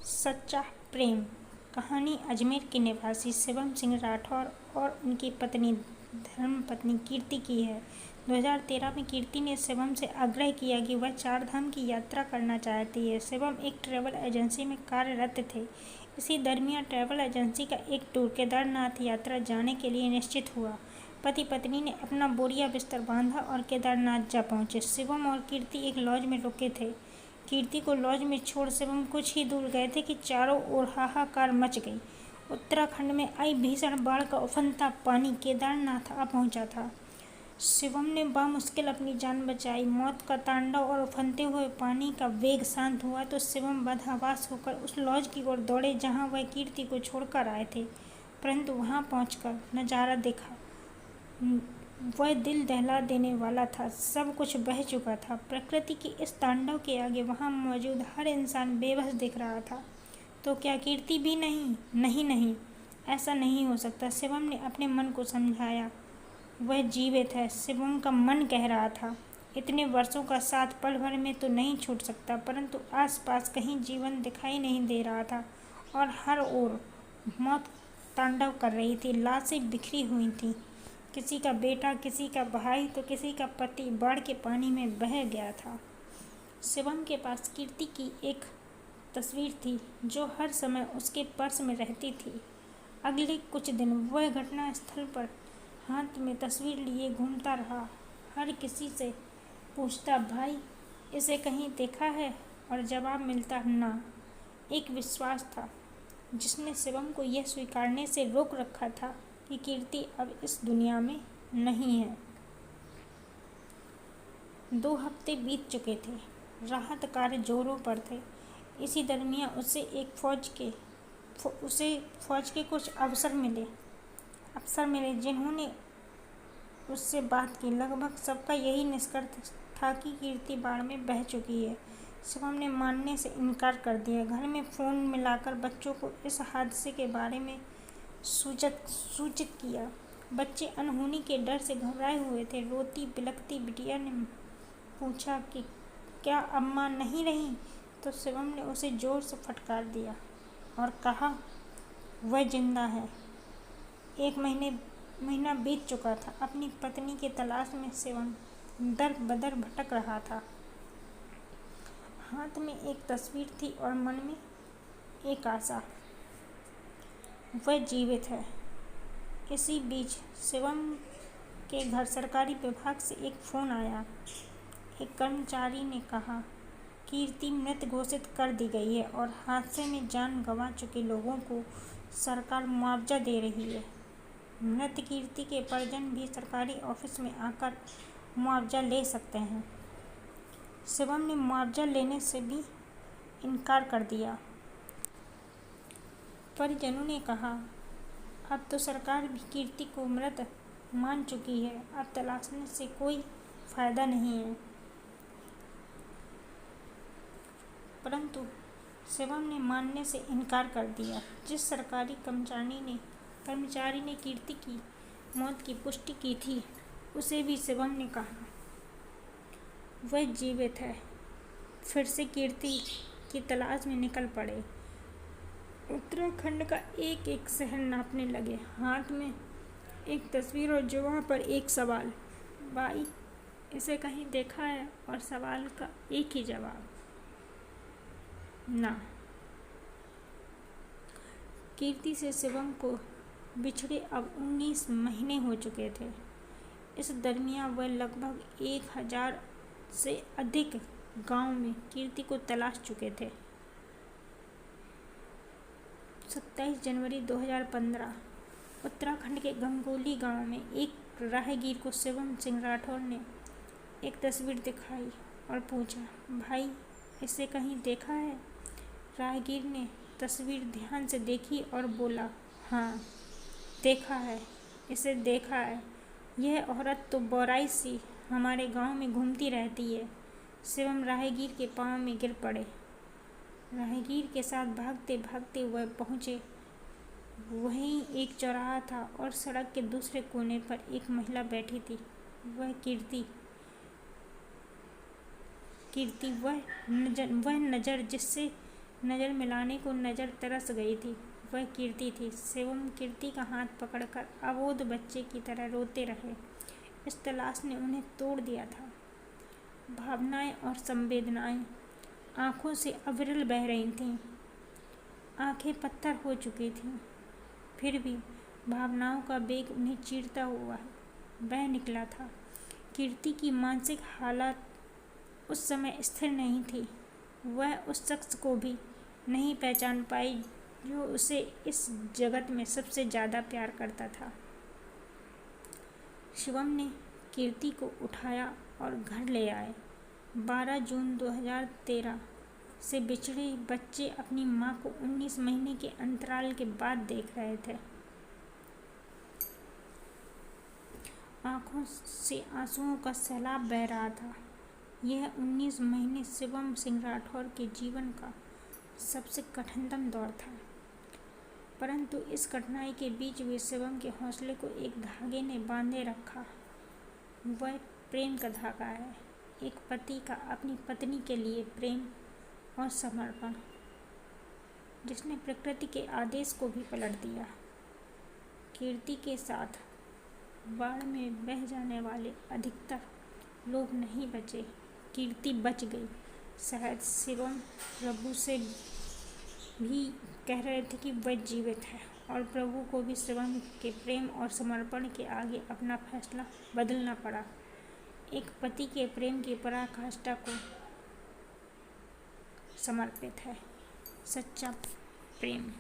सच्चा प्रेम कहानी अजमेर के निवासी शिवम सिंह राठौर और उनकी पत्नी धर्मपत्नी कीर्ति की है। 2013 में कीर्ति ने शिवम से आग्रह किया कि वह चारधाम की यात्रा करना चाहती है। शिवम एक ट्रैवल एजेंसी में कार्यरत थे। इसी दरमियान ट्रैवल एजेंसी का एक टूर केदारनाथ यात्रा जाने के लिए निश्चित हुआ। पति पत्नी ने अपना बोरिया बिस्तर बांधा और केदारनाथ जा पहुंचे। शिवम और कीर्ति एक लॉज में रुके थे। कीर्ति को लॉज में छोड़ शिवम कुछ ही दूर गए थे कि चारों ओर हाहाकार मच गई। उत्तराखंड में आई भीषण बाढ़ का उफनता पानी केदारनाथ आ पहुंचा था। शिवम ने बामुश्किल अपनी जान बचाई। मौत का तांडव और उफनते हुए पानी का वेग शांत हुआ तो शिवम बदहवास होकर उस लॉज की ओर दौड़े जहां वह कीर्ति को छोड़कर आए थे। परंतु वहां पहुंचकर नजारा देखा वह दिल दहला देने वाला था। सब कुछ बह चुका था। प्रकृति के इस तांडव के आगे वहां मौजूद हर इंसान बेबस दिख रहा था। तो क्या कीर्ति भी नहीं? नहीं, ऐसा नहीं हो सकता। शिवम ने अपने मन को समझाया। वह जीवित है, शिवम का मन कह रहा था। इतने वर्षों का साथ पल भर में तो नहीं छूट सकता। परंतु आसपास कहीं जीवन दिखाई नहीं दे रहा था और हर ओर मौत तांडव कर रही थी। लाशें बिखरी हुई थीं। किसी का बेटा, किसी का भाई तो किसी का पति बाढ़ के पानी में बह गया था। शिवम के पास कीर्ति की एक तस्वीर थी जो हर समय उसके पर्स में रहती थी। अगले कुछ दिन वह घटना स्थल पर हाथ में तस्वीर लिए घूमता रहा। हर किसी से पूछता, भाई इसे कहीं देखा है? और जवाब मिलता, ना। एक विश्वास था जिसने शिवम को यह स्वीकारने से रोक रखा था कि कीर्ति अब इस दुनिया में नहीं है। 2 हफ्ते बीत चुके थे। राहत कार्य जोरों पर थे। इसी दरमियान उसे फौज के कुछ अफसर मिले जिन्होंने उससे बात की। लगभग सबका यही निष्कर्ष था कि कीर्ति बाढ़ में बह चुकी है। शिवम ने मानने से इनकार कर दिया। घर में फ़ोन मिलाकर बच्चों को इस हादसे के बारे में सूचित किया। बच्चे अनहोनी के डर से घबराए हुए थे। रोती बिलखती बिटिया ने पूछा कि क्या अम्मा नहीं रही? तो शिवम ने उसे जोर से फटकार दिया और कहा, वह जिंदा है। 1 महीना बीत चुका था। अपनी पत्नी की तलाश में शिवम दर बदर भटक रहा था। हाथ में एक तस्वीर थी और मन में एक आशा, वह जीवित है। इसी बीच शिवम के घर सरकारी विभाग से एक फ़ोन आया। एक कर्मचारी ने कहा, कीर्ति मृत घोषित कर दी गई है और हादसे में जान गंवा चुके लोगों को सरकार मुआवजा दे रही है। मृत कीर्ति के परिजन भी सरकारी ऑफिस में आकर मुआवजा ले सकते हैं। शिवम ने मुआवजा लेने से भी इनकार कर दिया। परिजनों ने कहा, अब तो सरकार भी कीर्ति को मृत मान चुकी है। अब तलाशने से कोई फायदा नहीं है। परंतु शिवम ने मानने से इनकार कर दिया। जिस सरकारी कर्मचारी ने कीर्ति की मौत की पुष्टि की थी, उसे भी शिवम ने कहा, वह जीवित है। फिर से कीर्ति की तलाश में निकल पड़े। उत्तराखंड का एक एक शहर नापने लगे। हाथ में एक तस्वीर और जुबान पर एक सवाल, भाई इसे कहीं देखा है? और सवाल का एक ही जवाब, ना। कीर्ति से शिवम को बिछड़े अब 19 महीने हो चुके थे। इस दरमियान वह लगभग 1000 से अधिक गांव में कीर्ति को तलाश चुके थे। 27 जनवरी 2015 उत्तराखंड के गंगोली गांव में एक राहगीर को शिवम सिंह राठौर ने एक तस्वीर दिखाई और पूछा, भाई इसे कहीं देखा है? राहगीर ने तस्वीर ध्यान से देखी और बोला, हाँ देखा है, इसे देखा है। यह औरत तो बौराई सी हमारे गांव में घूमती रहती है। शिवम राहगीर के पांव में गिर पड़े। राहगीर के साथ भागते भागते वह पहुँचे। वहीं एक चौराहा था और सड़क के दूसरे कोने पर एक महिला बैठी थी। वह कीर्ति वह नज़र जिससे नज़र मिलाने को नज़र तरस गई थी। वह कीर्ति थी। शिवम कीर्ति का हाथ पकड़कर अबोध बच्चे की तरह रोते रहे। इस तलाश ने उन्हें तोड़ दिया था। भावनाएं और संवेदनाएं आंखों से अविरल बह रही थीं। आंखें पत्थर हो चुकी थीं। फिर भी भावनाओं का वेग उन्हें चीरता हुआ बह निकला था। कीर्ति की मानसिक हालत उस समय स्थिर नहीं थी। वह उस शख्स को भी नहीं पहचान पाई जो उसे इस जगत में सबसे ज़्यादा प्यार करता था। शिवम ने कीर्ति को उठाया और घर ले आए। 12 जून 2013 से बिछड़े बच्चे अपनी मां को 19 महीने के अंतराल के बाद देख रहे थे। आंखों से आंसुओं का सैलाब बह रहा था। यह 19 महीने शिवम सिंह राठौर के जीवन का सबसे कठिनतम दौर था। परंतु इस कठिनाई के बीच भी शिवम के हौसले को एक धागे ने बांधे रखा। वह प्रेम का धागा है। एक पति का अपनी पत्नी के लिए प्रेम और समर्पण, जिसने प्रकृति के आदेश को भी पलट दिया। कीर्ति के साथ बाढ़ में बह जाने वाले अधिकतर लोग नहीं बचे। कीर्ति बच गई। शायद शिवम प्रभु से भी कह रहे थे कि वह जीवित है, और प्रभु को भी शिवम के प्रेम और समर्पण के आगे अपना फैसला बदलना पड़ा। एक पति के प्रेम की पराकाष्ठा को समर्पित है सच्चा प्रेम।